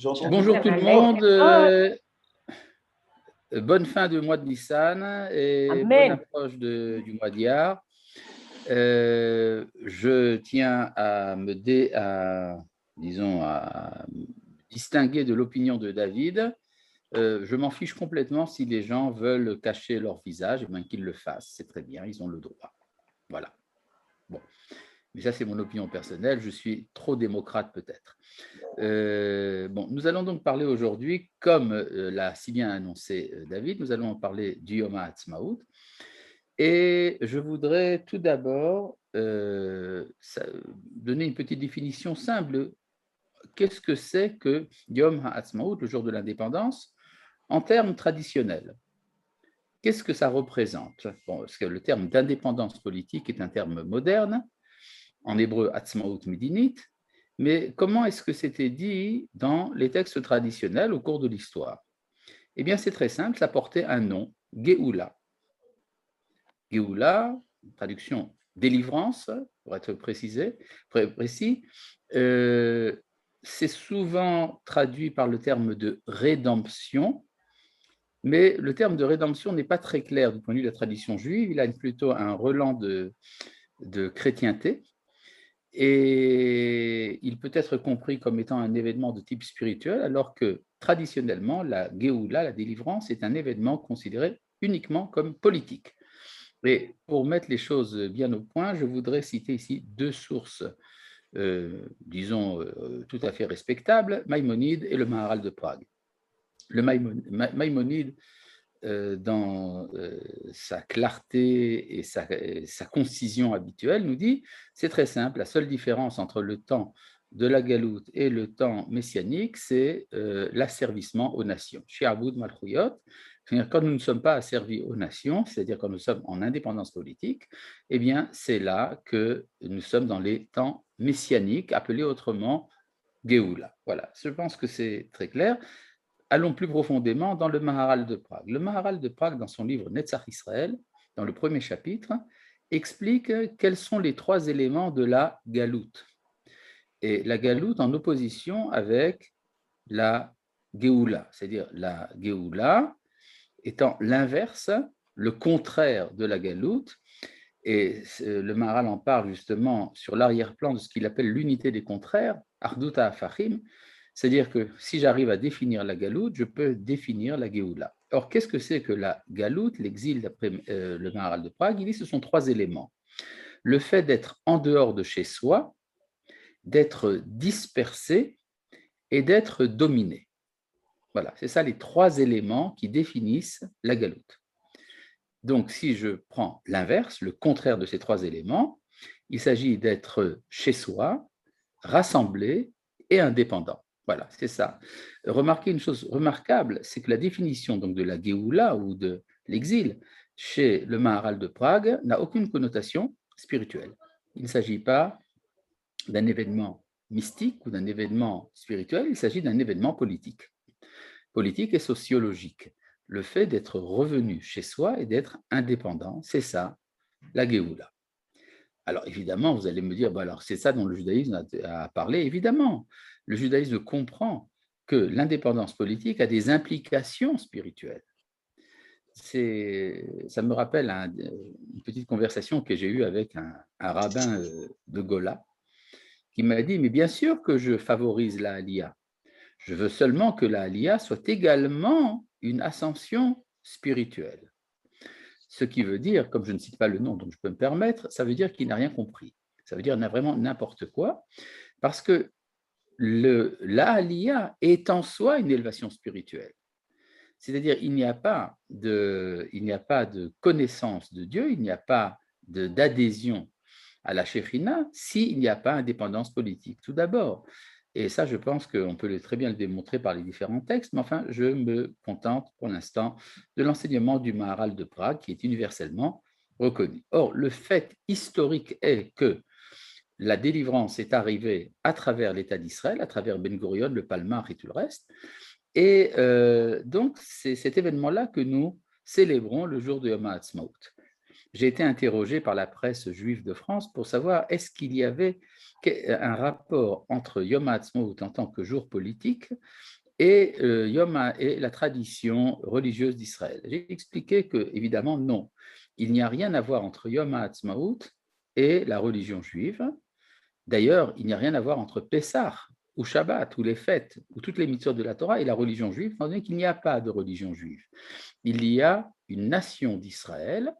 J'entends tout. Bonjour tout le monde, bonne fin du mois de Nissan et bonne Amen. approche du mois d'Iyar. Je tiens disons, à me distinguer de l'opinion de David. Je m'en fiche complètement si les gens veulent cacher leur visage, et bien qu'ils le fassent, c'est très bien, ils ont le droit. Voilà. Bon. Mais ça, c'est mon opinion personnelle, je suis trop démocrate peut-être. Nous allons donc parler aujourd'hui, comme l'a si bien annoncé David, nous allons parler du Yom HaAtzmaut. Et je voudrais tout d'abord donner une petite définition simple. Qu'est-ce que c'est que Yom HaAtzmaut, le jour de l'indépendance, en termes traditionnels? Qu'est-ce que ça représente? Parce que le terme d'indépendance politique est un terme moderne, en hébreu Atzmaut Midinit, mais comment est-ce que c'était dit dans les textes traditionnels au cours de l'histoire? Eh bien, c'est très simple, ça portait un nom, Géoula. Géoula, traduction délivrance, pour être précis, c'est souvent traduit par le terme de rédemption, mais le terme de rédemption n'est pas très clair du point de vue de la tradition juive, il a plutôt un relent de chrétienté, et il peut être compris comme étant un événement de type spirituel, alors que traditionnellement, la Géoula, la délivrance, est un événement considéré uniquement comme politique. Et pour mettre les choses bien au point, je voudrais citer ici deux sources, tout à fait respectables, Maïmonide et le Maharal de Prague. Le Maïmonide, dans sa clarté et sa concision habituelle, nous dit, c'est très simple, la seule différence entre le temps de la galoute et le temps messianique, c'est l'asservissement aux nations. Shi'abud Malchuyot, c'est-à-dire quand nous ne sommes pas asservis aux nations, c'est-à-dire quand nous sommes en indépendance politique, eh bien c'est là que nous sommes dans les temps messianiques, appelés autrement Géoula. Voilà, je pense que c'est très clair. Allons plus profondément dans le Maharal de Prague. Le Maharal de Prague, dans son livre Netzach Israël, dans le premier chapitre, explique quels sont les trois éléments de la galoute. Et la galoute en opposition avec la Géoula, c'est-à-dire la Géoula étant l'inverse, le contraire de la galoute. Et le Maharal en parle justement sur l'arrière-plan de ce qu'il appelle l'unité des contraires, Arduta Afachim, c'est-à-dire que si j'arrive à définir la galoute, je peux définir la Géoula. Or, qu'est-ce que c'est que la galoute, l'exil d'après le Maharal de Prague? Il dit que ce sont trois éléments. Le fait d'être en dehors de chez soi, d'être dispersé et d'être dominé. Voilà, c'est ça les trois éléments qui définissent la galoute. Donc, si je prends l'inverse, le contraire de ces trois éléments, il s'agit d'être chez soi, rassemblé et indépendant. Voilà, c'est ça. Remarquez une chose remarquable, c'est que la définition donc, de la Géoula ou de l'exil chez le Maharal de Prague n'a aucune connotation spirituelle. Il ne s'agit pas d'un événement mystique ou d'un événement spirituel, il s'agit d'un événement politique et sociologique. Le fait d'être revenu chez soi et d'être indépendant, c'est ça, la Géoula. Alors évidemment, vous allez me dire, alors c'est ça dont le judaïsme a parlé. Évidemment, le judaïsme comprend que l'indépendance politique a des implications spirituelles. Ça me rappelle une petite conversation que j'ai eue avec un rabbin de Gola qui m'a dit, mais bien sûr que je favorise la Aliyah. Je veux seulement que la Aliyah soit également une ascension spirituelle. Ce qui veut dire, comme je ne cite pas le nom, donc je peux me permettre, ça veut dire qu'il n'a rien compris. Ça veut dire qu'il n'a vraiment n'importe quoi, parce que la Aliyah est en soi une élévation spirituelle. C'est-à-dire il n'y a pas de connaissance de Dieu, il n'y a pas d'adhésion à la Shekhinah s'il n'y a pas indépendance politique, tout d'abord. Et ça, je pense qu'on peut très bien le démontrer par les différents textes, mais enfin, je me contente pour l'instant de l'enseignement du Maharal de Prague, qui est universellement reconnu. Or, le fait historique est que la délivrance est arrivée à travers l'État d'Israël, à travers Ben Gurion, le Palmar et tout le reste. Et donc, c'est cet événement-là que nous célébrons le jour de Yom HaAtzmaut. J'ai été interrogé par la presse juive de France pour savoir est-ce qu'il y avait un rapport entre Yom HaAtzmaut en tant que jour politique et la tradition religieuse d'Israël. J'ai expliqué que, évidemment, non, il n'y a rien à voir entre Yom HaAtzmaut et la religion juive. D'ailleurs, il n'y a rien à voir entre Pessah ou Shabbat ou les fêtes ou toutes les mitzvot de la Torah et la religion juive, étant donné qu'il n'y a pas de religion juive. Il y a une nation d'Israël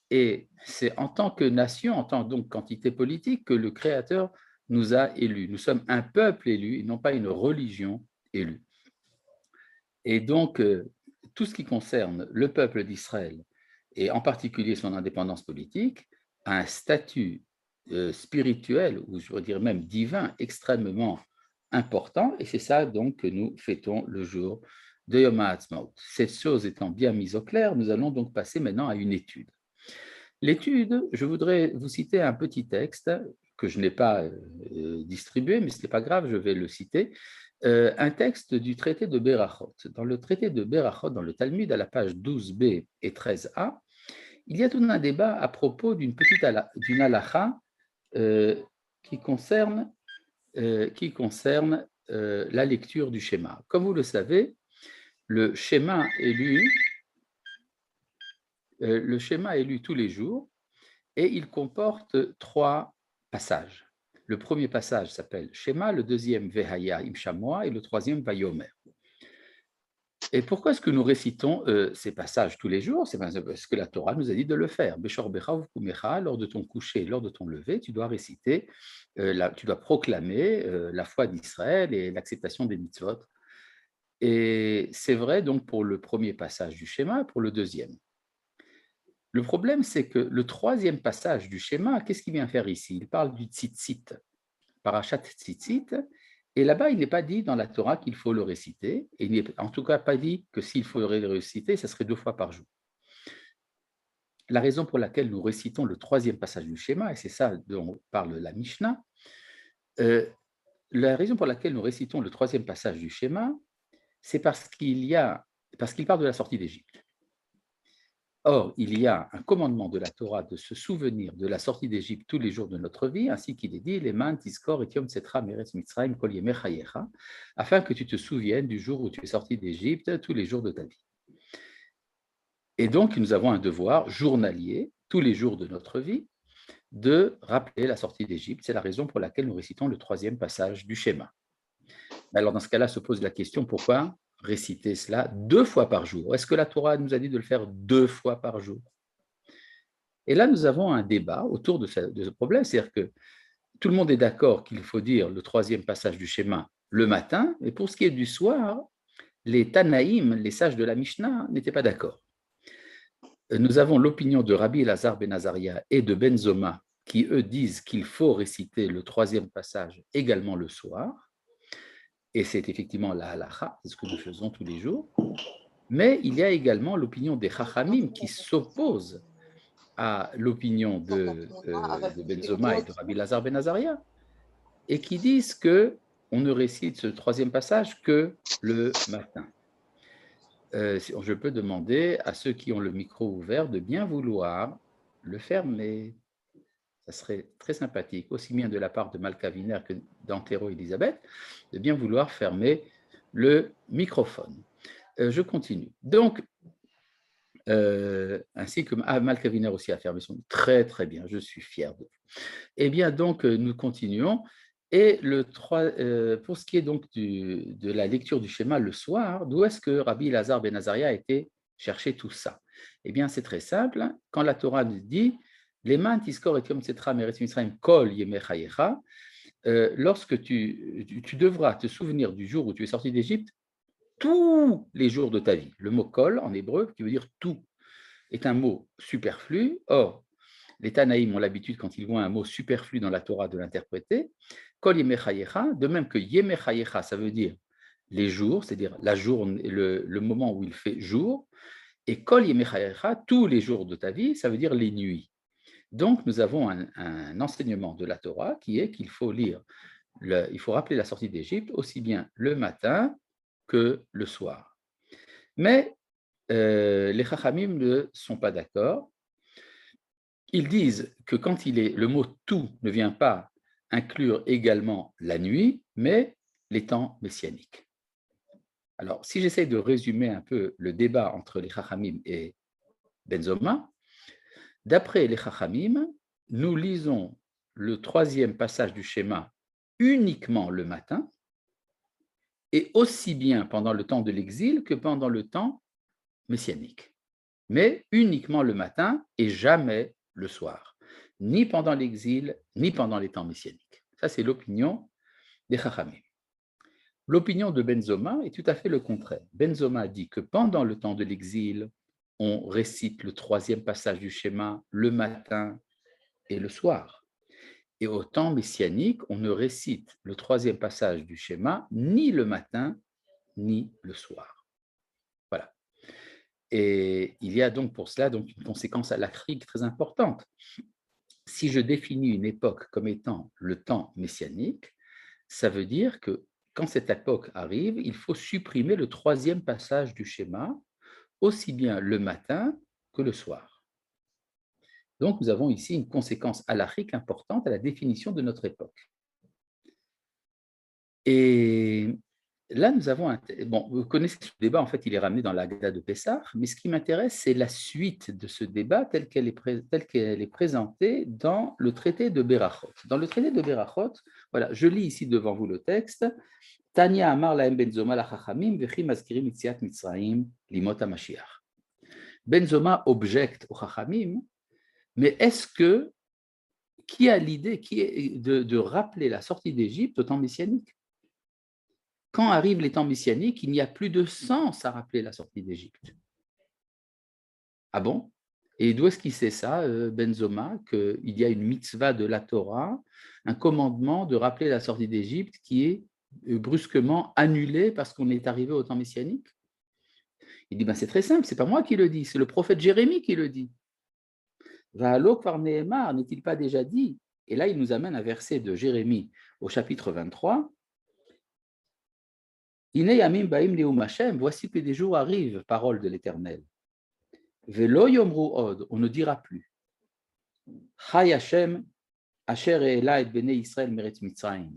et c'est en tant que nation, en tant donc quantité politique, que le Créateur nous a élus. Nous sommes un peuple élu et non pas une religion élue. Et donc, tout ce qui concerne le peuple d'Israël, et en particulier son indépendance politique, a un statut spirituel, ou je veux dire même divin, extrêmement important, et c'est ça donc que nous fêtons le jour de Yom HaAtzmaut. Cette chose étant bien mise au clair, nous allons donc passer maintenant à une étude. L'étude, je voudrais vous citer un petit texte que je n'ai pas distribué, mais ce n'est pas grave, je vais le citer, un texte du traité de Berachot. Dans le traité de Berachot, dans le Talmud, à la page 12b et 13a, il y a tout un débat à propos d'une halakha qui concerne la lecture du schéma. Comme vous le savez, le schéma est lu tous les jours et il comporte 3 passages. Le premier passage s'appelle Shema, le deuxième Vehaya im Shamoa et le troisième Vayomer. Et pourquoi est-ce que nous récitons ces passages tous les jours? C'est parce que la Torah nous a dit de le faire. Beshor Becha Uvukumecha, lors de ton coucher, lors de ton lever, tu dois réciter, tu dois proclamer la foi d'Israël et l'acceptation des mitzvot. Et c'est vrai donc pour le premier passage du schéma, pour le deuxième. Le problème, c'est que le troisième passage du schéma, qu'est-ce qu'il vient faire ici? Il parle du tzitzit, parashat tzitzit, et là-bas, il n'est pas dit dans la Torah qu'il faut le réciter, et il n'est en tout cas pas dit que s'il faudrait le réciter, ça serait 2 fois par jour. La raison pour laquelle nous récitons le troisième passage du schéma, et c'est ça dont parle la Mishnah, la raison pour laquelle nous récitons le troisième passage du schéma, c'est parce qu'il parle de la sortie d'Égypte. Or, il y a un commandement de la Torah de se souvenir de la sortie d'Égypte tous les jours de notre vie, ainsi qu'il est dit, Leman tiskor et yom tsetra meretz mitzrayim kol yemei chayecha, afin que tu te souviennes du jour où tu es sorti d'Égypte tous les jours de ta vie. Et donc, nous avons un devoir journalier, tous les jours de notre vie, de rappeler la sortie d'Égypte. C'est la raison pour laquelle nous récitons le troisième passage du schéma. Alors, dans ce cas-là, se pose la question, pourquoi réciter cela 2 fois par jour? Est-ce que la Torah nous a dit de le faire 2 fois par jour? Et là, nous avons un débat autour de ce problème, c'est-à-dire que tout le monde est d'accord qu'il faut dire le troisième passage du schéma le matin, mais pour ce qui est du soir, les Tanaïm, les sages de la Mishnah, n'étaient pas d'accord. Nous avons l'opinion de Rabbi Elazar ben Azaria et de Ben Zoma, qui eux disent qu'il faut réciter le troisième passage également le soir, et c'est effectivement la halakha, c'est ce que nous faisons tous les jours, mais il y a également l'opinion des Chachamim qui s'oppose à l'opinion de Ben Zoma et de Rabbi Elazar ben Azaria, et qui disent qu'on ne récite ce troisième passage que le matin. Je peux demander à ceux qui ont le micro ouvert de bien vouloir le fermer. Ça serait très sympathique, aussi bien de la part de Malka Wiener que d'Antero Elisabeth, de bien vouloir fermer le microphone. Je continue. Donc, ainsi que Malka Wiener aussi a fermé son. Très, très bien, je suis fier de vous. Eh bien, donc, nous continuons. Et pour ce qui est donc de la lecture du schéma le soir, d'où est-ce que Rabbi Elazar ben Azaria a été chercher tout ça? Eh bien, c'est très simple. Quand la Torah nous dit « Leman tiskor et yom tsetra meretz mitzrayim kol yemei chayecha », lorsque tu devras te souvenir du jour où tu es sorti d'Égypte, tous les jours de ta vie. Le mot kol, en hébreu, qui veut dire tout, est un mot superflu. Or, les Tanaïm ont l'habitude, quand ils voient un mot superflu dans la Torah, de l'interpréter. Kol yemei chayecha, de même que yemei chayecha, ça veut dire les jours, c'est-à-dire la journée, le moment où il fait jour. Et kol yemei chayecha, tous les jours de ta vie, ça veut dire les nuits. Donc, nous avons un enseignement de la Torah qui est qu'il faut il faut rappeler la sortie d'Égypte aussi bien le matin que le soir. Mais les Chachamim ne sont pas d'accord. Ils disent que quand le mot tout ne vient pas inclure également la nuit, mais les temps messianiques. Alors, si j'essaie de résumer un peu le débat entre les Chachamim et Benzoma, d'après les Chachamim, nous lisons le troisième passage du schéma uniquement le matin, et aussi bien pendant le temps de l'exil que pendant le temps messianique, mais uniquement le matin et jamais le soir, ni pendant l'exil, ni pendant les temps messianiques. Ça, c'est l'opinion des Chachamim. L'opinion de Benzoma est tout à fait le contraire. Benzoma dit que pendant le temps de l'exil, on récite le troisième passage du schéma le matin et le soir. Et au temps messianique, on ne récite le troisième passage du schéma ni le matin ni le soir. Voilà. Et il y a donc pour cela donc une conséquence halachique très importante. Si je définis une époque comme étant le temps messianique, ça veut dire que quand cette époque arrive, il faut supprimer le troisième passage du schéma, aussi bien le matin que le soir. Donc, nous avons ici une conséquence halachique importante à la définition de notre époque. Et là, nous avons bon, vous connaissez ce débat, en fait, il est ramené dans l'Agada de Pessah, mais ce qui m'intéresse, c'est la suite de ce débat telle qu'elle est présentée dans le traité de Berachot. Dans le traité de Berachot, voilà, je lis ici devant vous le texte. Tanya Amar Lahem Benzoma lachachamim vechi mazkirim itziat Mitzrayim limot HaMashiach. Benzoma objecte aux chachamim, mais est-ce que qui a l'idée de rappeler la sortie d'Égypte au temps messianique? Quand arrivent les temps messianiques, il n'y a plus de sens à rappeler la sortie d'Égypte. Ah bon? Et d'où est-ce qu'il sait ça, Benzoma, qu'il y a une mitzvah de la Torah, un commandement de rappeler la sortie d'Égypte qui est brusquement annulé parce qu'on est arrivé au temps messianique? Il dit, ben c'est très simple, ce n'est pas moi qui le dis, c'est le prophète Jérémie qui le dit. Va'alo kvar nehemar, n'est-il pas déjà dit? Et là, il nous amène un verset de Jérémie au chapitre 23. Ine yamim ba'im leum Hashem, voici que des jours arrivent, parole de l'Éternel. Velo yomru od, on ne dira plus. Chai Hashem, asher e'ela et bnei Israël meretz Mitzrayim.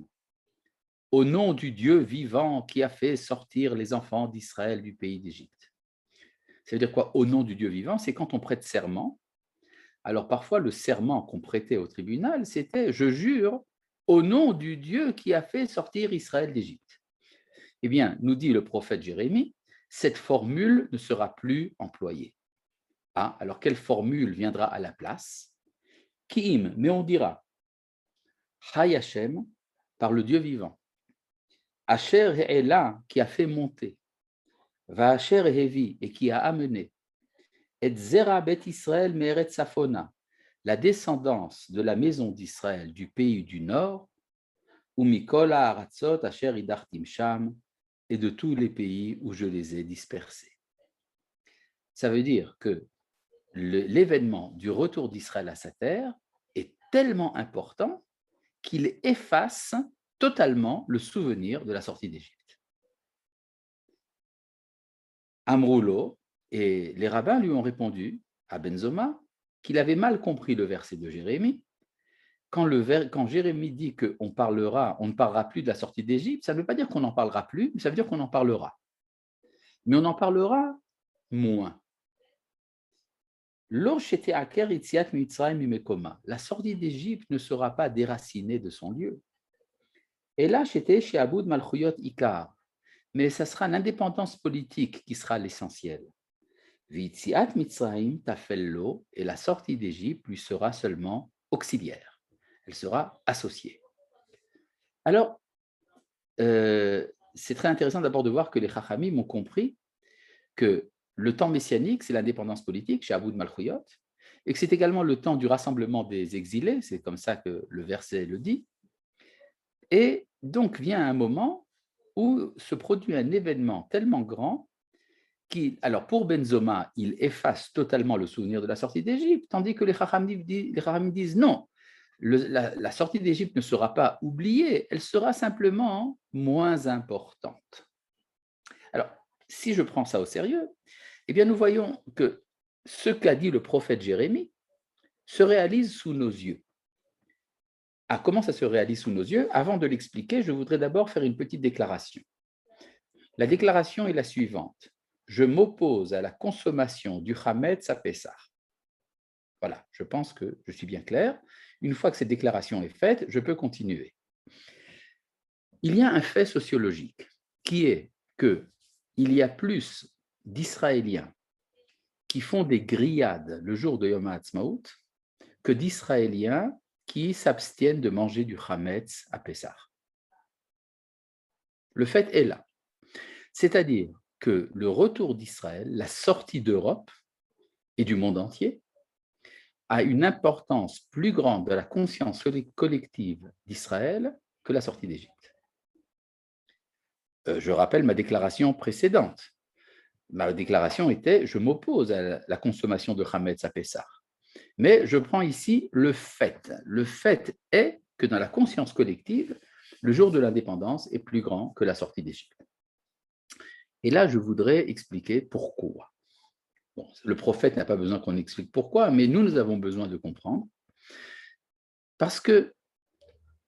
Au nom du Dieu vivant qui a fait sortir les enfants d'Israël du pays d'Égypte. Ça veut dire quoi? Au nom du Dieu vivant, c'est quand on prête serment. Alors parfois, le serment qu'on prêtait au tribunal, c'était « je jure au nom du Dieu qui a fait sortir Israël d'Égypte ». Eh bien, nous dit le prophète Jérémie, cette formule ne sera plus employée. Ah, alors quelle formule viendra à la place? Ki'im, mais on dira Chai Hashem, par le Dieu vivant. Asher E'ela, qui a fait monter. Va Asher Hevi, et qui a amené. Et Zera Bet Israël Me'eretz Safona, la descendance de la maison d'Israël du pays du Nord, ou Mikola Aratzot Asher Idartim Sham, et de tous les pays où je les ai dispersés. Ça veut dire que l'événement du retour d'Israël à sa terre est tellement important qu'il efface totalement le souvenir de la sortie d'Égypte. Amroulo, et les rabbins lui ont répondu à Benzoma qu'il avait mal compris le verset de Jérémie. Quand Jérémie dit qu'on ne parlera plus de la sortie d'Égypte, ça ne veut pas dire qu'on n'en parlera plus, mais ça veut dire qu'on en parlera. Mais on en parlera moins. La sortie d'Égypte ne sera pas déracinée de son lieu. Et là, j'étais chez Aboud Malchuyot Ikar, mais ça sera l'indépendance politique qui sera l'essentiel. Vitziat Mitzrayim tafello, et la sortie d'Égypte lui sera seulement auxiliaire. Elle sera associée. Alors, c'est très intéressant d'abord de voir que les Chachamim ont compris que le temps messianique, c'est l'indépendance politique, chez Aboud Malchuyot, et que c'est également le temps du rassemblement des exilés, c'est comme ça que le verset le dit. Et donc vient un moment où se produit un événement tellement grand alors pour Benzoma, il efface totalement le souvenir de la sortie d'Égypte, tandis que les Chachamim disent non, la sortie d'Égypte ne sera pas oubliée, elle sera simplement moins importante. Alors, si je prends ça au sérieux, eh bien nous voyons que ce qu'a dit le prophète Jérémie se réalise sous nos yeux. comment ça se réalise sous nos yeux? Avant de l'expliquer, je voudrais d'abord faire une petite déclaration. La déclaration est la suivante. Je m'oppose à la consommation du Hametz à Pessah. Voilà, je pense que je suis bien clair. Une fois que cette déclaration est faite, je peux continuer. Il y a un fait sociologique qui est qu'il y a plus d'Israéliens qui font des grillades le jour de Yom HaAtzmaut que d'Israéliens qui s'abstiennent de manger du Hametz à Pessah. Le fait est là. C'est-à-dire que le retour d'Israël, la sortie d'Europe et du monde entier, a une importance plus grande de la conscience collective d'Israël que la sortie d'Égypte. Je rappelle ma déclaration précédente. Ma déclaration était « je m'oppose à la consommation de Hametz à Pessah ». Mais je prends ici le fait. Le fait est que dans la conscience collective, le jour de l'indépendance est plus grand que la sortie d'Égypte. Et là, je voudrais expliquer pourquoi. Bon, le prophète n'a pas besoin qu'on explique pourquoi, mais nous avons besoin de comprendre. Parce que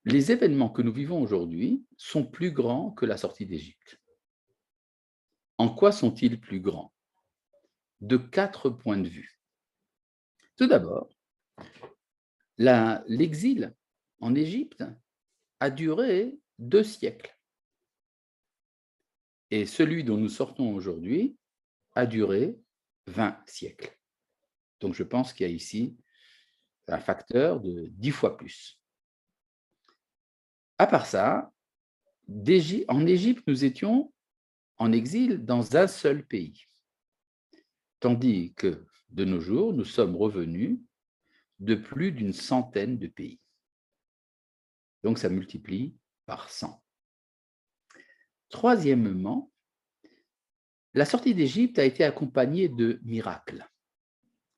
les événements que nous vivons aujourd'hui sont plus grands que la sortie d'Égypte. En quoi sont-ils plus grands? De 4 points de vue. Tout d'abord, l'exil en Égypte a duré 2 siècles. Et celui dont nous sortons aujourd'hui a duré 20 siècles. Donc je pense qu'il y a ici un facteur de 10 fois plus. À part ça, en Égypte, nous étions en exil dans un seul pays. Tandis que de nos jours, nous sommes revenus de plus d'une centaine de pays. Donc ça multiplie par 100. Troisièmement, la sortie d'Égypte a été accompagnée de miracles.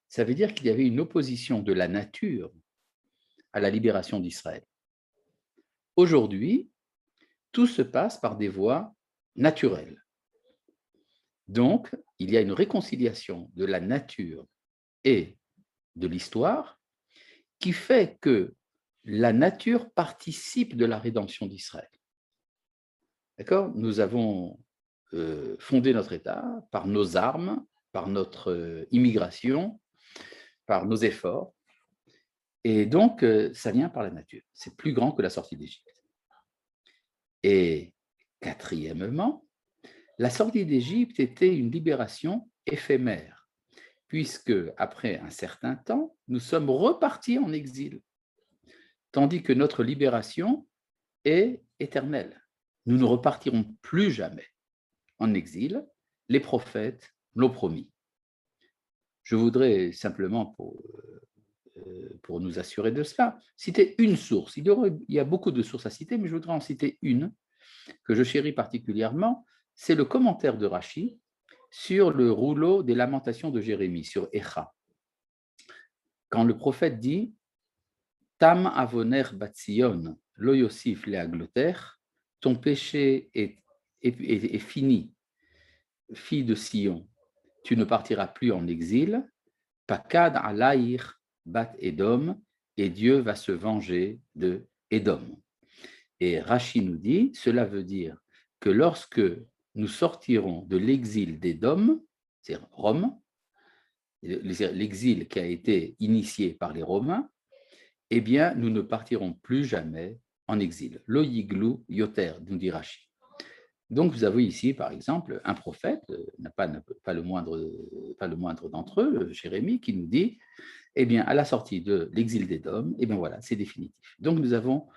Ça veut dire qu'il y avait une opposition de la nature à la libération d'Israël. Aujourd'hui, tout se passe par des voies naturelles. Donc, il y a une réconciliation de la nature et de l'histoire qui fait que la nature participe de la rédemption d'Israël. D'accord? Nous avons fondé notre État par nos armes, par notre immigration, par nos efforts. Et donc, ça vient par la nature. C'est plus grand que la sortie d'Égypte. Et quatrièmement, la sortie d'Égypte était une libération éphémère, puisque après un certain temps, nous sommes repartis en exil, tandis que notre libération est éternelle. Nous ne repartirons plus jamais en exil, les prophètes l'ont promis. Je voudrais simplement, pour nous assurer de cela, citer une source. Il y a beaucoup de sources à citer, mais je voudrais en citer une que je chéris particulièrement, c'est le commentaire de Rachi sur le rouleau des lamentations de Jérémie, sur Echa. Quand le prophète dit « Tam avoner batzion, lo yosif leagloter » ton péché est fini, fille de Sion, tu ne partiras plus en exil, Pakad alaïr bat Edom, et Dieu va se venger de Edom. Et Rachi nous dit, cela veut dire que lorsque nous sortirons de l'exil d'Édom, c'est-à-dire Rome, l'exil qui a été initié par les Romains, eh bien, nous ne partirons plus jamais en exil. Lo yiglu yoter, nous dit Rachi. Donc, vous avez ici, par exemple, un prophète, pas le moindre d'entre eux, Jérémie, qui nous dit, eh bien, à la sortie de l'exil d'Édom, eh bien voilà, c'est définitif. Donc, nous avons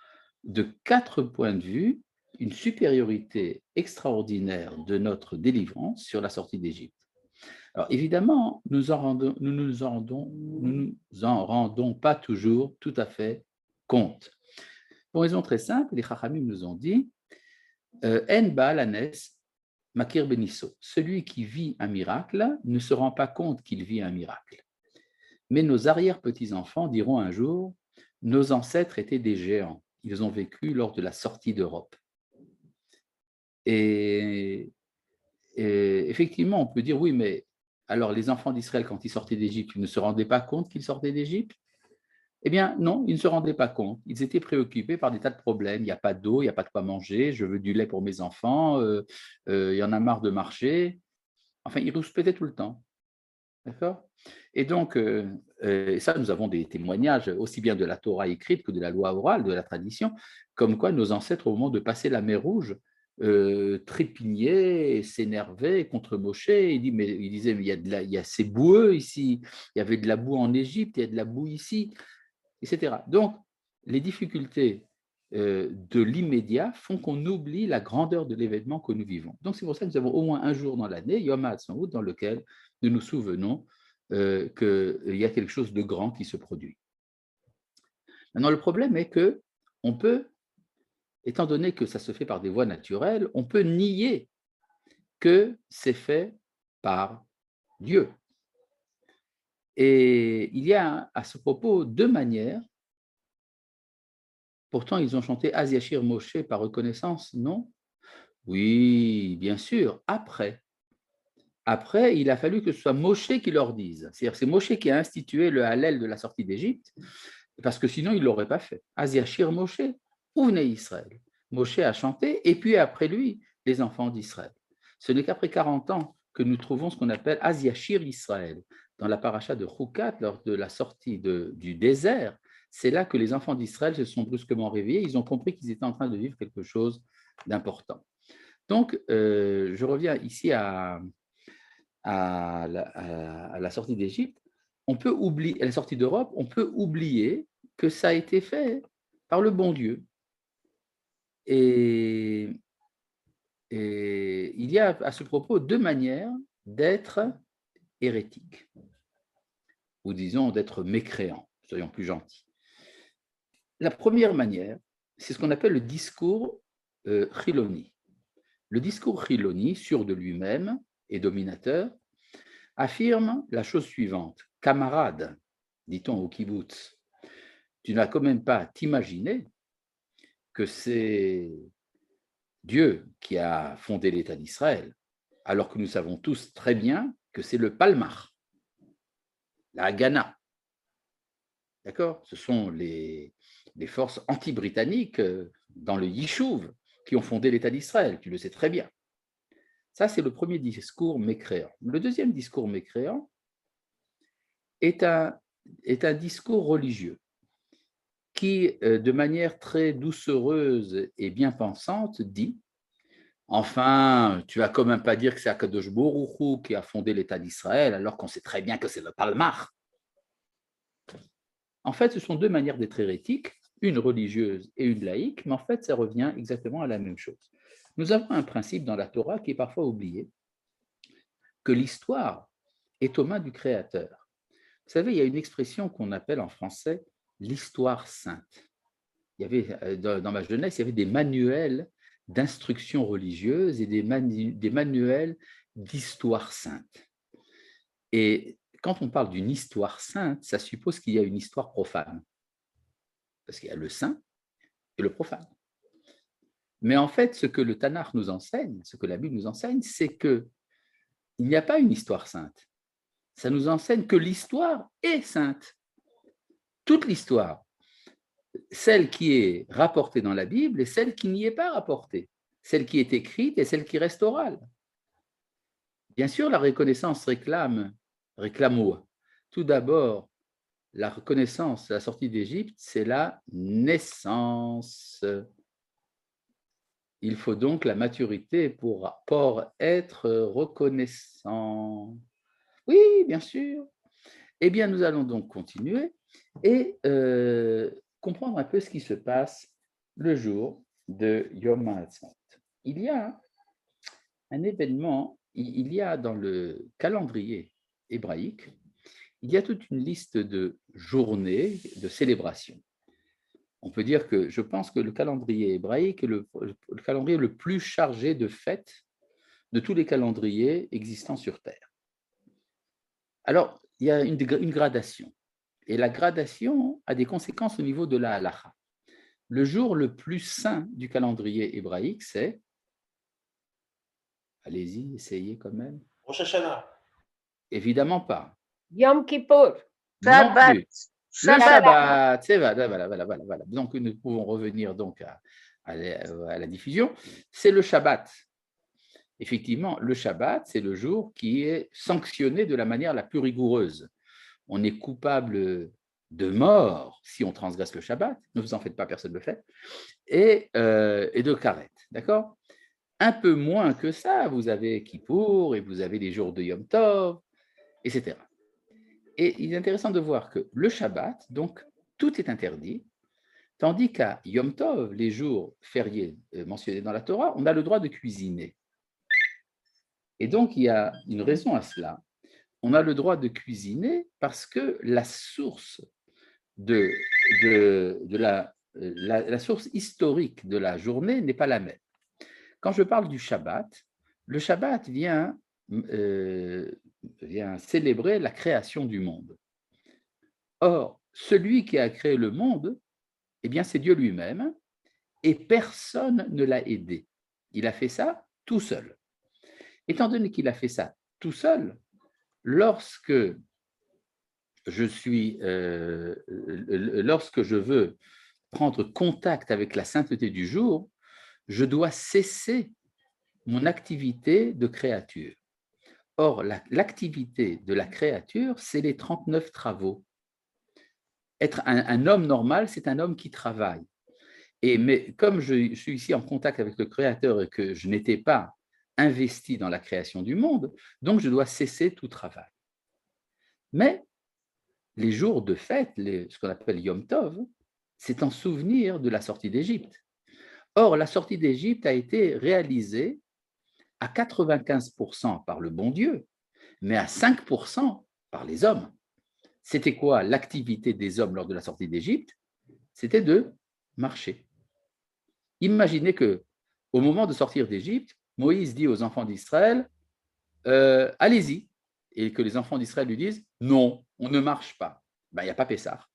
de 4 points de vue une supériorité extraordinaire de notre délivrance sur la sortie d'Égypte. Alors évidemment, nous nous en rendons pas toujours tout à fait compte. Pour raison très simple, les Chachamim nous ont dit En Baal Hanes Makir Benisso. Celui qui vit un miracle ne se rend pas compte qu'il vit un miracle. Mais nos arrière-petits-enfants diront un jour nos ancêtres étaient des géants. Ils ont vécu lors de la sortie d'Europe. Et effectivement, on peut dire, oui, mais alors les enfants d'Israël, quand ils sortaient d'Égypte, ils ne se rendaient pas compte qu'ils sortaient d'Égypte? Eh bien, non, ils ne se rendaient pas compte. Ils étaient préoccupés par des tas de problèmes. Il n'y a pas d'eau, il n'y a pas de quoi manger, je veux du lait pour mes enfants, il y en a marre de marcher. Enfin, ils rouspétaient tout le temps. D'accord? Et donc, ça, nous avons des témoignages aussi bien de la Torah écrite que de la loi orale, de la tradition, comme quoi nos ancêtres, au moment de passer la mer Rouge, trépignaient, s'énervaient contre Moshe. Il disait, mais il y a c'est boueux ici, il y avait de la boue en Égypte, il y a de la boue ici, etc. Donc, les difficultés de l'immédiat font qu'on oublie la grandeur de l'événement que nous vivons. Donc, c'est pour ça que nous avons au moins un jour dans l'année, Yom HaAtzmaut, dans lequel nous nous souvenons qu'il y a quelque chose de grand qui se produit. Maintenant, le problème est que on peut, étant donné que ça se fait par des voies naturelles, on peut nier que c'est fait par Dieu. Et il y a à ce propos deux manières. Pourtant, ils ont chanté Az Yashir Moshe par reconnaissance, non? Oui, bien sûr, après. Après, il a fallu que ce soit Moshe qui leur dise. C'est-à-dire c'est Moshe qui a institué le Hallel de la sortie d'Égypte, parce que sinon, il ne l'aurait pas fait. Az Yashir Moshe, Ouvnei Israël. Moshe a chanté, et puis après lui, les enfants d'Israël. Ce n'est qu'après 40 ans que nous trouvons ce qu'on appelle Az Yashir Israël. Dans la paracha de Choukat, lors de la sortie du désert, c'est là que les enfants d'Israël se sont brusquement réveillés. Ils ont compris qu'ils étaient en train de vivre quelque chose d'important. Donc, je reviens ici à la sortie d'Égypte. On peut oublier, à la sortie d'Europe, on peut oublier que ça a été fait par le bon Dieu. Et il y a à ce propos deux manières d'être hérétique, ou disons d'être mécréant, soyons plus gentils. La première manière, c'est ce qu'on appelle le discours chiloni. Le discours chiloni, sûr de lui-même et dominateur, affirme la chose suivante. Camarade, dit-on au kibbutz, tu n'as quand même pas t'imaginer que c'est Dieu qui a fondé l'État d'Israël, alors que nous savons tous très bien que c'est le Palmach, la Haganah. D'accord? Ce sont les forces anti-britanniques dans le Yishuv qui ont fondé l'État d'Israël, tu le sais très bien. Ça, c'est le premier discours mécréant. Le deuxième discours mécréant est un discours religieux qui, de manière très doucereuse et bien pensante, dit « Enfin, tu vas quand même pas dire que c'est Akadosh Baruch Hu qui a fondé l'État d'Israël, alors qu'on sait très bien que c'est le Palmach. » En fait, ce sont deux manières d'être hérétique, une religieuse et une laïque, mais en fait, ça revient exactement à la même chose. Nous avons un principe dans la Torah qui est parfois oublié, que l'histoire est aux mains du Créateur. Vous savez, il y a une expression qu'on appelle en français l'histoire sainte. Il y avait, dans ma jeunesse, il y avait des manuels d'instruction religieuse et des manuels d'histoire sainte. Et quand on parle d'une histoire sainte, ça suppose qu'il y a une histoire profane. Parce qu'il y a le saint et le profane. Mais en fait, ce que le Tanakh nous enseigne, ce que la Bible nous enseigne, c'est qu'il n'y a pas une histoire sainte. Ça nous enseigne que l'histoire est sainte. Toute l'histoire, celle qui est rapportée dans la Bible et celle qui n'y est pas rapportée, celle qui est écrite et celle qui reste orale. Bien sûr, la reconnaissance réclame tout d'abord, la reconnaissance à la sortie d'Égypte, c'est la naissance. Il faut donc la maturité pour être reconnaissant. Oui, bien sûr. Eh bien, nous allons donc continuer et comprendre un peu ce qui se passe le jour de Yom HaAtzmaut. Il y a un événement, il y a dans le calendrier hébraïque, il y a toute une liste de journées de célébration. On peut dire que je pense que le calendrier hébraïque est le calendrier le plus chargé de fêtes de tous les calendriers existants sur Terre. Alors, il y a une gradation. Et la gradation a des conséquences au niveau de la halacha. Le jour le plus saint du calendrier hébraïque, c'est… Allez-y, essayez quand même. Rosh Hashanah. Évidemment pas. Yom Kippur. Non plus. Le Shabbat. Shabbat, c'est voilà. Donc, nous pouvons revenir donc à la diffusion. C'est le Shabbat. Effectivement, le Shabbat, c'est le jour qui est sanctionné de la manière la plus rigoureuse. On est coupable de mort si on transgresse le Shabbat, ne vous en faites pas, personne ne le fait, et de karet, d'accord? Un peu moins que ça, vous avez Kippour et vous avez les jours de Yom Tov, etc. Et il est intéressant de voir que le Shabbat, donc, tout est interdit, tandis qu'à Yom Tov, les jours fériés mentionnés dans la Torah, on a le droit de cuisiner. Et donc, il y a une raison à cela. On a le droit de cuisiner parce que la source la source historique de la journée n'est pas la même. Quand je parle du Shabbat, le Shabbat vient célébrer la création du monde. Or, celui qui a créé le monde, eh bien, c'est Dieu lui-même, et personne ne l'a aidé. Il a fait ça tout seul. Étant donné qu'il a fait ça tout seul, lorsque lorsque je veux prendre contact avec la sainteté du jour, je dois cesser mon activité de créature. Or, l'activité de la créature, c'est les 39 travaux. Être un homme normal, c'est un homme qui travaille. Mais comme je suis ici en contact avec le Créateur et que je n'étais pas investi dans la création du monde, donc je dois cesser tout travail. Mais les jours de fête, ce qu'on appelle Yom Tov, c'est en souvenir de la sortie d'Égypte. Or, la sortie d'Égypte a été réalisée à 95% par le bon Dieu, mais à 5% par les hommes. C'était quoi l'activité des hommes lors de la sortie d'Égypte? C'était de marcher. Imaginez que, au moment de sortir d'Égypte, Moïse dit aux enfants d'Israël, allez-y, et que les enfants d'Israël lui disent, non, on ne marche pas. Ben, il n'y a pas Pessah,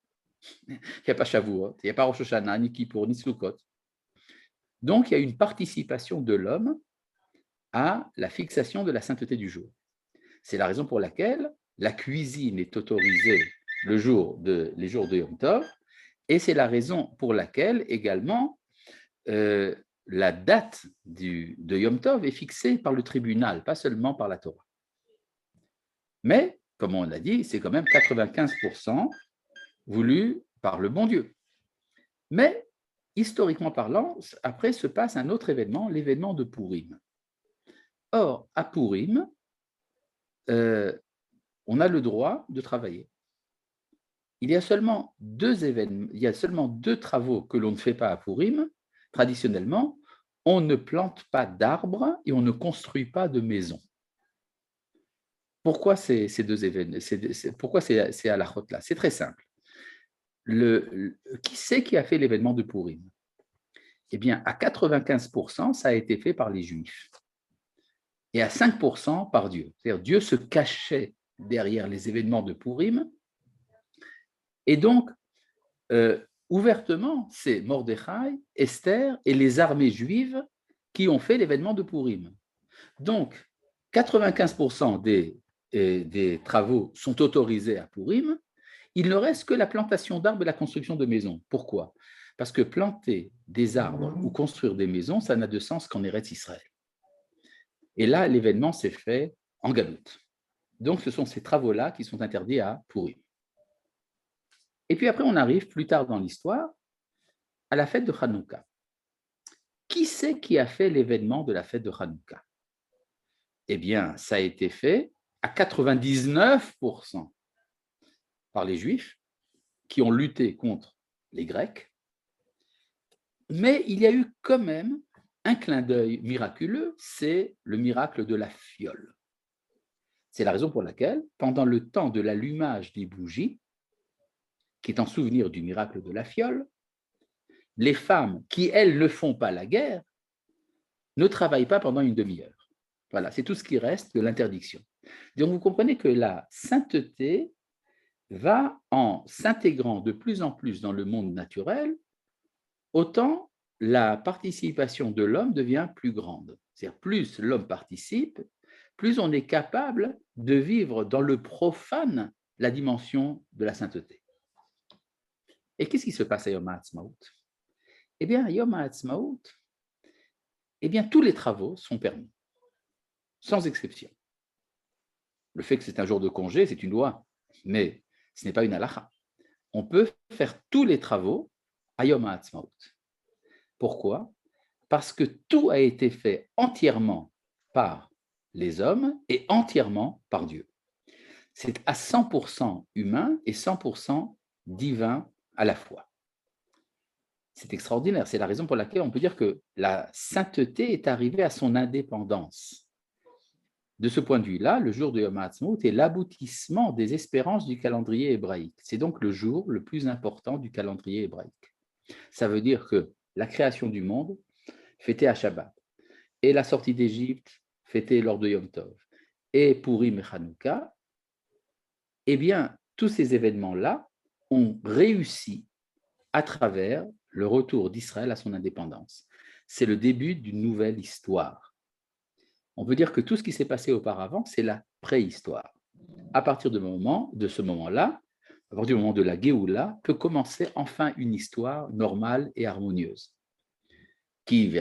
il n'y a pas Shavuot, il n'y a pas Rosh Hashanah, ni Kippour, ni Sukkot. Donc, il y a une participation de l'homme à la fixation de la sainteté du jour. C'est la raison pour laquelle la cuisine est autorisée les jours de Yom Tov, et c'est la raison pour laquelle également la date de Yom Tov est fixée par le tribunal, pas seulement par la Torah. Mais, comme on l'a dit, c'est quand même 95% voulu par le bon Dieu. Mais, historiquement parlant, après se passe un autre événement, l'événement de Purim. Or, à Purim, on a le droit de travailler. Il y a seulement deux travaux que l'on ne fait pas à Purim. Traditionnellement, on ne plante pas d'arbres et on ne construit pas de maisons. Pourquoi ces deux événements? Pourquoi c'est à la chôte là? C'est très simple. Qui c'est qui a fait l'événement de Purim? Eh bien, à 95%, ça a été fait par les Juifs. Et à 5% par Dieu. C'est-à-dire Dieu se cachait derrière les événements de Purim. Et donc, ouvertement, c'est Mordechai, Esther et les armées juives qui ont fait l'événement de Purim. Donc, 95% des travaux sont autorisés à Purim. Il ne reste que la plantation d'arbres et la construction de maisons. Pourquoi? Parce que planter des arbres ou construire des maisons, ça n'a de sens qu'en Eretz Israël. Et là, l'événement s'est fait en Galoute. Donc, ce sont ces travaux-là qui sont interdits à Purim. Et puis après, on arrive plus tard dans l'histoire à la fête de Hanouka. Qui c'est qui a fait l'événement de la fête de Hanouka? Eh bien, ça a été fait à 99% par les Juifs qui ont lutté contre les Grecs. Mais il y a eu quand même un clin d'œil miraculeux, c'est le miracle de la fiole. C'est la raison pour laquelle, pendant le temps de l'allumage des bougies, qui est en souvenir du miracle de la fiole, les femmes qui, elles, ne font pas la guerre, ne travaillent pas pendant une demi-heure. Voilà, c'est tout ce qui reste de l'interdiction. Donc, vous comprenez que la sainteté va en s'intégrant de plus en plus dans le monde naturel, autant la participation de l'homme devient plus grande. C'est-à-dire, plus l'homme participe, plus on est capable de vivre dans le profane la dimension de la sainteté. Et qu'est-ce qui se passe à Yom HaAtzmaut? Eh bien, à Yom HaAtzmaut, eh bien, tous les travaux sont permis, sans exception. Le fait que c'est un jour de congé, c'est une loi, mais ce n'est pas une halakha. On peut faire tous les travaux à Yom HaAtzmaut. Pourquoi? Parce que tout a été fait entièrement par les hommes et entièrement par Dieu. C'est à 100% humain et 100% divin à la fois. C'est extraordinaire. C'est la raison pour laquelle on peut dire que la sainteté est arrivée à son indépendance. De ce point de vue-là, le jour de Yom HaAtzmaut est l'aboutissement des espérances du calendrier hébraïque. C'est donc le jour le plus important du calendrier hébraïque. Ça veut dire que la création du monde, fêtée à Shabbat, et la sortie d'Égypte, fêtée lors de Yom Tov, et Purim et Hanouka, eh bien, tous ces événements-là ont réussi à travers le retour d'Israël à son indépendance. C'est le début d'une nouvelle histoire. On peut dire que tout ce qui s'est passé auparavant, c'est la préhistoire. À partir de ce moment-là, à partir du moment de la Géoula, peut commencer enfin une histoire normale et harmonieuse, qui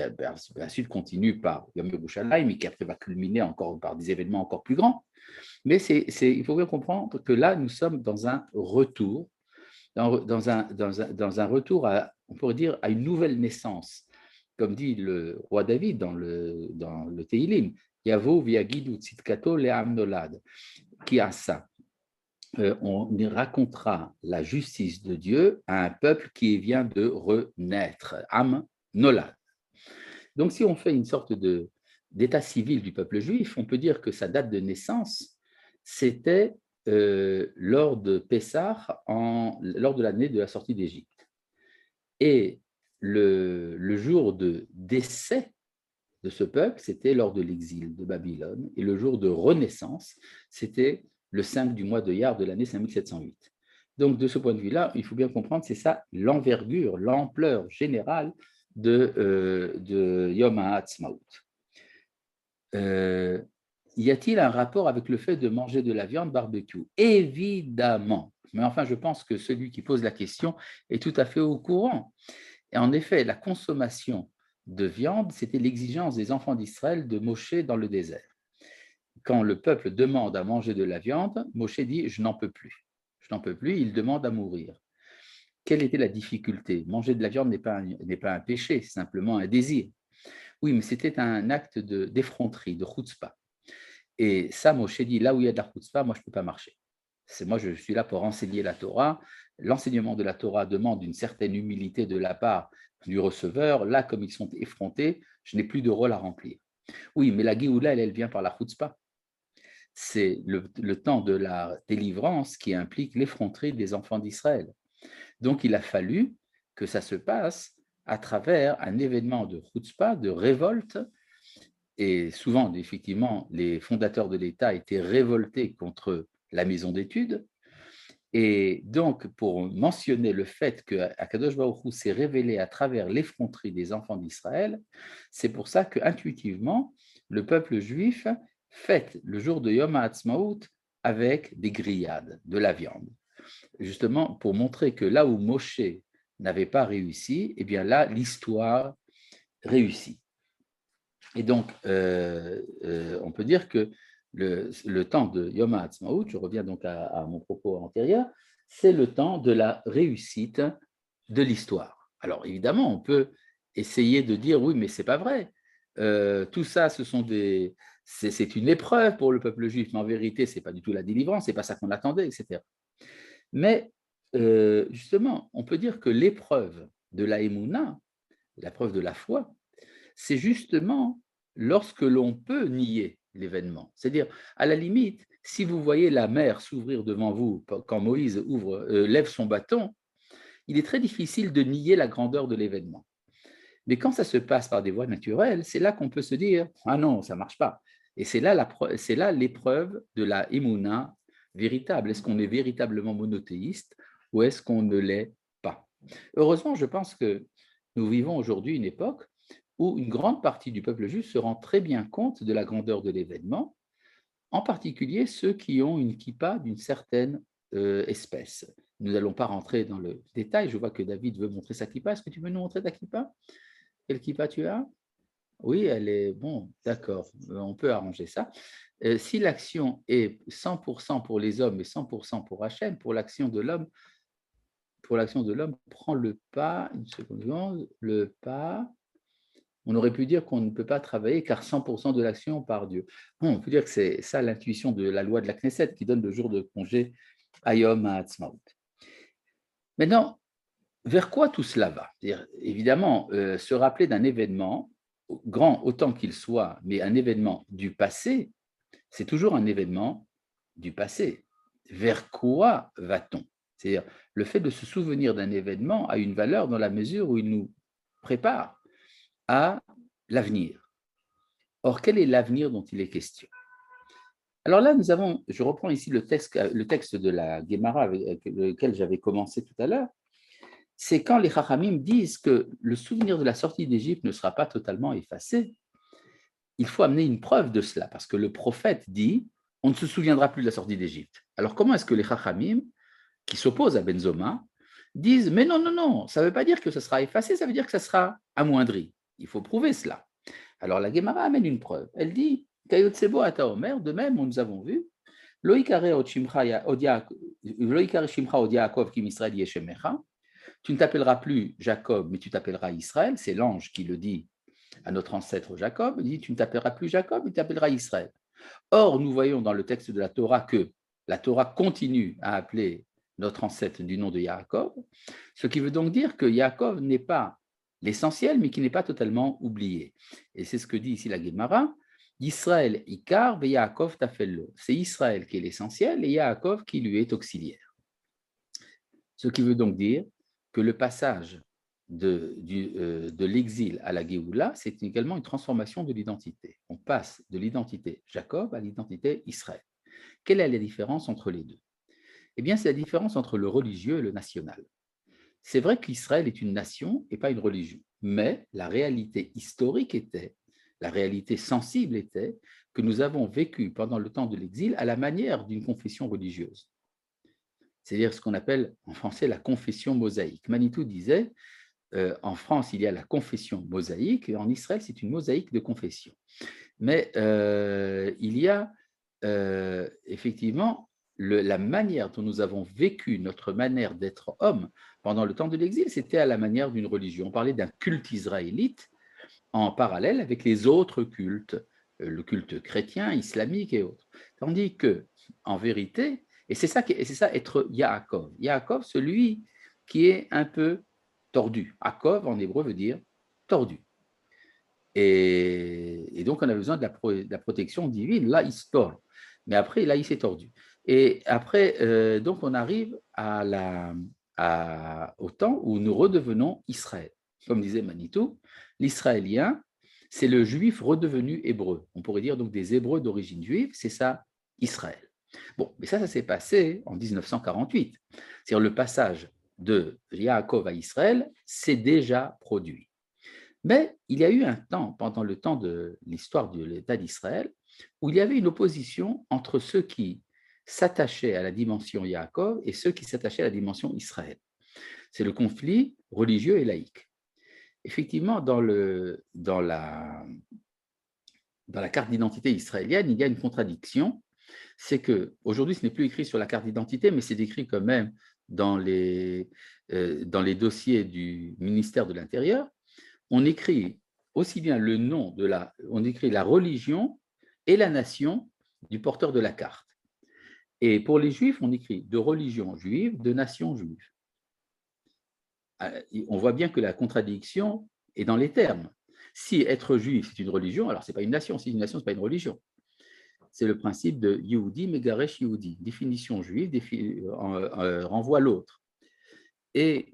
ensuite continue par Yom Yerushalayim, et qui après va culminer encore par des événements encore plus grands. Mais il faut bien comprendre que là, nous sommes dans un retour, dans un retour, on pourrait dire, à une nouvelle naissance. Comme dit le roi David dans le Teilim, Yavo viagidu tzidkato le'am nolad, qui a ça. On racontera la justice de Dieu à un peuple qui vient de renaître, Am Nolad. Donc, si on fait une sorte d'état civil du peuple juif, on peut dire que sa date de naissance, c'était lors de Pessah, lors de l'année de la sortie d'Égypte. Et le jour de décès de ce peuple, c'était lors de l'exil de Babylone. Et le jour de renaissance, c'était le 5 du mois de Iyar de l'année 5708. Donc, de ce point de vue-là, il faut bien comprendre, c'est ça l'envergure, l'ampleur générale de Yom HaAtzmaut. Y a-t-il un rapport avec le fait de manger de la viande barbecue? Évidemment. Mais enfin, je pense que celui qui pose la question est tout à fait au courant. Et en effet, la consommation de viande, c'était l'exigence des enfants d'Israël de Moshe dans le désert. Quand le peuple demande à manger de la viande, Moshe dit « je n'en peux plus ». Je n'en peux plus, il demande à mourir. Quelle était la difficulté? Manger de la viande n'est pas un péché, c'est simplement un désir. Oui, mais c'était un acte d'effronterie, de chutzpah. Et ça, Moshe dit, là où il y a de la chutzpah, moi, je ne peux pas marcher. Moi, je suis là pour enseigner la Torah. L'enseignement de la Torah demande une certaine humilité de la part du receveur. Là, comme ils sont effrontés, je n'ai plus de rôle à remplir. Oui, mais la Géoula, elle vient par la chutzpah. C'est le temps de la délivrance qui implique l'effronterie des enfants d'Israël. Donc, il a fallu que ça se passe à travers un événement de chutzpah, de révolte. Et souvent, effectivement, les fondateurs de l'État étaient révoltés contre la maison d'études. Et donc, pour mentionner le fait qu'Akadosh Baruch Hu s'est révélé à travers l'effronterie des enfants d'Israël, c'est pour ça qu'intuitivement, le peuple juif fête le jour de Yom HaAtzmaut avec des grillades, de la viande. Justement, pour montrer que là où Moshe n'avait pas réussi, eh bien là, l'histoire réussit. Et donc, on peut dire que le temps de Yom HaAtzmaut, je reviens donc à mon propos antérieur, c'est le temps de la réussite de l'histoire. Alors, évidemment, on peut essayer de dire, oui, mais ce n'est pas vrai. Tout ça, c'est une épreuve pour le peuple juif, mais en vérité, ce n'est pas du tout la délivrance, ce n'est pas ça qu'on attendait, etc. Mais, justement, on peut dire que l'épreuve de la Emouna, l'épreuve de la foi, c'est justement lorsque l'on peut nier l'événement. C'est-à-dire, à la limite, si vous voyez la mer s'ouvrir devant vous quand Moïse lève son bâton, il est très difficile de nier la grandeur de l'événement. Mais quand ça se passe par des voies naturelles, c'est là qu'on peut se dire « Ah non, ça ne marche pas ». Et c'est là l'épreuve de la Emouna véritable. Est-ce qu'on est véritablement monothéiste ou est-ce qu'on ne l'est pas? Heureusement, je pense que nous vivons aujourd'hui une époque où une grande partie du peuple juif se rend très bien compte de la grandeur de l'événement, en particulier ceux qui ont une kippa d'une certaine espèce. Nous n'allons pas rentrer dans le détail. Je vois que David veut montrer sa kippa. Est-ce que tu veux nous montrer ta kippa? Quelle kippa tu as? Oui, elle est bon, d'accord, on peut arranger ça. Si l'action est 100% pour les hommes et 100% pour Hachem, pour l'action de l'homme, prend le pas, une seconde, le pas. On aurait pu dire qu'on ne peut pas travailler car 100% de l'action par Dieu. Bon, on peut dire que c'est ça l'intuition de la loi de la Knesset qui donne le jour de congé à Yom HaAtzmaut. Maintenant, vers quoi tout cela va? Évidemment, se rappeler d'un événement, grand autant qu'il soit, mais un événement du passé, c'est toujours un événement du passé. Vers quoi va-t-on? C'est-à-dire, le fait de se souvenir d'un événement a une valeur dans la mesure où il nous prépare à l'avenir. Or, quel est l'avenir dont il est question? Alors là, je reprends ici le texte de la Guémara avec lequel j'avais commencé tout à l'heure, c'est quand les Chachamim disent que le souvenir de la sortie d'Égypte ne sera pas totalement effacé. Il faut amener une preuve de cela, parce que le prophète dit on ne se souviendra plus de la sortie d'Égypte. Alors comment est-ce que les Chachamim, qui s'opposent à Benzoma, disent mais non, non, non, ça ne veut pas dire que ça sera effacé, ça veut dire que ça sera amoindri. Il faut prouver cela. Alors la Guémara amène une preuve. Elle dit Kayotsebo ata Omer, de même, nous avons vu Loïkare Shimcha od Yaakov kim Israël yeshemecha. Tu ne t'appelleras plus Jacob, mais tu t'appelleras Israël. C'est l'ange qui le dit à notre ancêtre Jacob. Il dit, tu ne t'appelleras plus Jacob, mais tu t'appelleras Israël. Or, nous voyons dans le texte de la Torah que la Torah continue à appeler notre ancêtre du nom de Jacob, ce qui veut donc dire que Jacob n'est pas l'essentiel, mais qui n'est pas totalement oublié. Et c'est ce que dit ici la Guémara. Israël Ikar, ve Yaakov tafello. C'est Israël qui est l'essentiel et Yaakov qui lui est auxiliaire. Ce qui veut donc dire que le passage de l'exil à la Géoula, c'est également une transformation de l'identité. On passe de l'identité Jacob à l'identité Israël. Quelle est la différence entre les deux? Eh bien, c'est la différence entre le religieux et le national. C'est vrai qu'Israël est une nation et pas une religion, mais la réalité historique était, la réalité sensible était que nous avons vécu pendant le temps de l'exil à la manière d'une confession religieuse. C'est-à-dire ce qu'on appelle en français la confession mosaïque. Manitou disait, en France, il y a la confession mosaïque, et en Israël, c'est une mosaïque de confession. Mais il y a effectivement la manière dont nous avons vécu notre manière d'être homme pendant le temps de l'exil, c'était à la manière d'une religion. On parlait d'un culte israélite en parallèle avec les autres cultes, le culte chrétien, islamique et autres. Tandis que, en vérité, et c'est ça être Yaakov. Yaakov, celui qui est un peu tordu. Akov en hébreu veut dire tordu. Et donc on a besoin de la protection divine. Là, il se tord. Mais après, là, il s'est tordu. Et après, donc on arrive au temps où nous redevenons Israël. Comme disait Manitou, l'Israélien, c'est le juif redevenu hébreu. On pourrait dire donc des Hébreux d'origine juive, c'est ça, Israël. Bon, mais ça s'est passé en 1948. C'est-à-dire le passage de Yaakov à Israël s'est déjà produit. Mais il y a eu un temps, pendant le temps de l'histoire de l'État d'Israël, où il y avait une opposition entre ceux qui s'attachaient à la dimension Yaakov et ceux qui s'attachaient à la dimension Israël. C'est le conflit religieux et laïque. Effectivement, dans la carte d'identité israélienne, il y a une contradiction. C'est qu'aujourd'hui, ce n'est plus écrit sur la carte d'identité, mais c'est écrit quand même dans les dossiers du ministère de l'Intérieur. On écrit aussi bien le nom on écrit la religion et la nation du porteur de la carte. Et pour les juifs, on écrit de religion juive, de nation juive. On voit bien que la contradiction est dans les termes. Si être juif, c'est une religion, alors ce n'est pas une nation. Si c'est une nation, ce n'est pas une religion. C'est le principe de Yehudi Megaresh Yehudi. Définition juive renvoie l'autre. Mais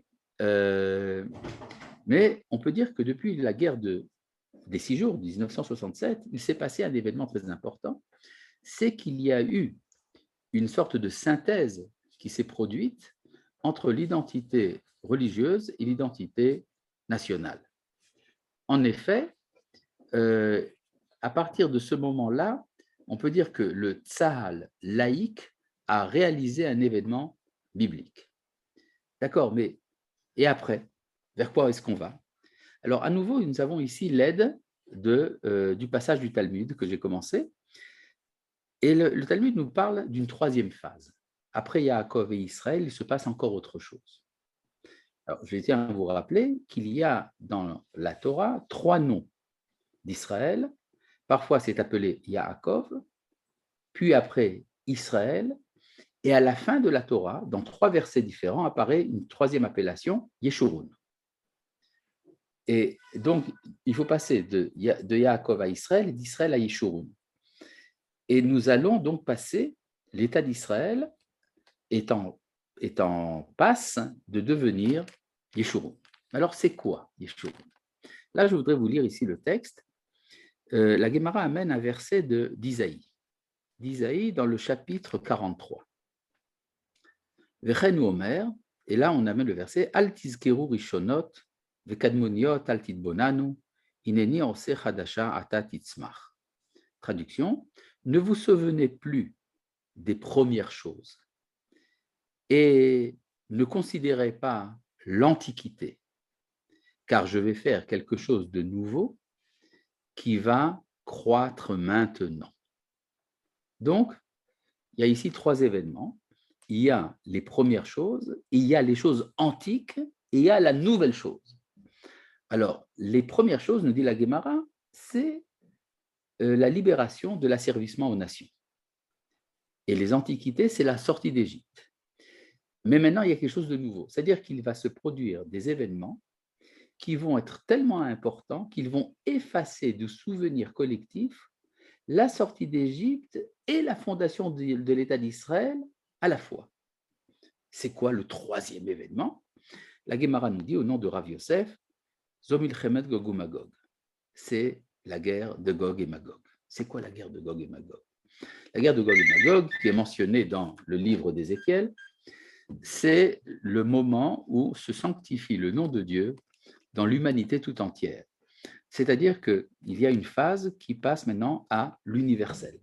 on peut dire que depuis la guerre des 6 jours, 1967, il s'est passé un événement très important, c'est qu'il y a eu une sorte de synthèse qui s'est produite entre l'identité religieuse et l'identité nationale. En effet, à partir de ce moment-là, on peut dire que le Tsahal laïque a réalisé un événement biblique. D'accord, mais et après? Vers quoi est-ce qu'on va? Alors, à nouveau, nous avons ici l'aide du passage du Talmud que j'ai commencé. Et le Talmud nous parle d'une troisième phase. Après Yaakov et Israël, il se passe encore autre chose. Alors, je tiens à vous rappeler qu'il y a dans la Torah 3 noms d'Israël. Parfois, c'est appelé Yaakov, puis après Israël, et à la fin de la Torah, dans 3 versets différents, apparaît une troisième appellation, Yeshurun. Et donc, il faut passer de Yaakov à Israël et d'Israël à Yeshurun. Et nous allons donc passer, l'État d'Israël est en passe de devenir Yeshurun. Alors, c'est quoi Yeshurun? Là, je voudrais vous lire ici le texte. La Guémara amène un verset d'Isaïe dans le chapitre 43. Vechenu Omer, et là on amène le verset Al tizkeru rishonot vekadmoniot al titbonanu ineni ose chadasha ata titzmach. Traduction, ne vous souvenez plus des premières choses et ne considérez pas l'Antiquité, car je vais faire quelque chose de nouveau qui va croître maintenant. Donc, il y a ici 3 événements. Il y a les premières choses, il y a les choses antiques et il y a la nouvelle chose. Alors, les premières choses, nous dit la Guémara, c'est la libération de l'asservissement aux nations. Et les antiquités, c'est la sortie d'Égypte. Mais maintenant, il y a quelque chose de nouveau. C'est-à-dire qu'il va se produire des événements qui vont être tellement importants qu'ils vont effacer du souvenir collectif la sortie d'Égypte et la fondation de l'État d'Israël à la fois. C'est quoi le troisième événement? La Guémara nous dit au nom de Rav Yosef, Zomilchemet Gog ou Magog. C'est la guerre de Gog et Magog. C'est quoi la guerre de Gog et Magog? La guerre de Gog et Magog, qui est mentionnée dans le livre d'Ézéchiel, c'est le moment où se sanctifie le nom de Dieu dans l'humanité tout entière. C'est-à-dire qu'il y a une phase qui passe maintenant à l'universel.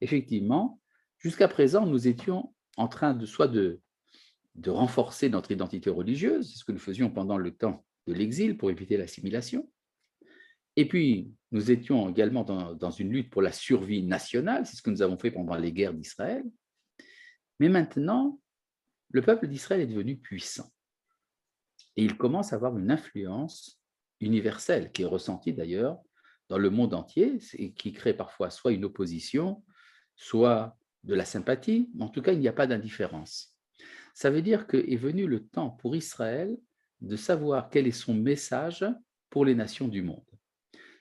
Effectivement, jusqu'à présent, nous étions en train de renforcer notre identité religieuse, c'est ce que nous faisions pendant le temps de l'exil pour éviter l'assimilation. Et puis, nous étions également dans une lutte pour la survie nationale, c'est ce que nous avons fait pendant les guerres d'Israël. Mais maintenant, le peuple d'Israël est devenu puissant. Et il commence à avoir une influence universelle, qui est ressentie d'ailleurs dans le monde entier, et qui crée parfois soit une opposition, soit de la sympathie, mais en tout cas, il n'y a pas d'indifférence. Ça veut dire qu'est venu le temps pour Israël de savoir quel est son message pour les nations du monde.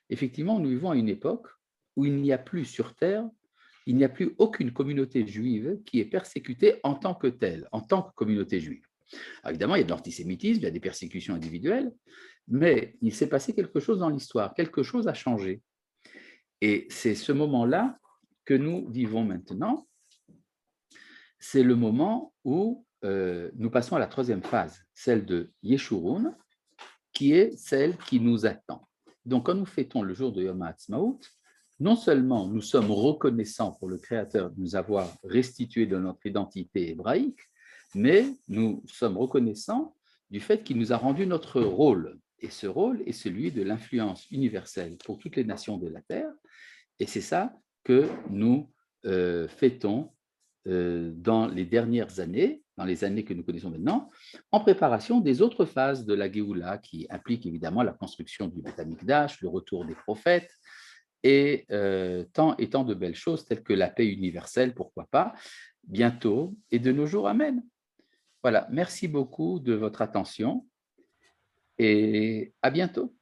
Effectivement, nous vivons à une époque où il n'y a plus sur Terre, il n'y a plus aucune communauté juive qui est persécutée en tant que telle, en tant que communauté juive. Alors évidemment, il y a de l'antisémitisme, il y a des persécutions individuelles, mais il s'est passé quelque chose dans l'histoire, quelque chose a changé. Et c'est ce moment-là que nous vivons maintenant. C'est le moment où nous passons à la troisième phase, celle de Yeshurun, qui est celle qui nous attend. Donc, quand nous fêtons le jour de Yom HaAtzmaut, non seulement nous sommes reconnaissants pour le Créateur de nous avoir restitué de notre identité hébraïque, mais nous sommes reconnaissants du fait qu'il nous a rendu notre rôle. Et ce rôle est celui de l'influence universelle pour toutes les nations de la Terre. Et c'est ça que nous fêtons dans les dernières années, dans les années que nous connaissons maintenant, en préparation des autres phases de la Géoula qui impliquent évidemment la construction du Beth Amikdash, le retour des prophètes, et tant de belles choses telles que la paix universelle, pourquoi pas, bientôt et de nos jours. Amen. Voilà, merci beaucoup de votre attention et à bientôt.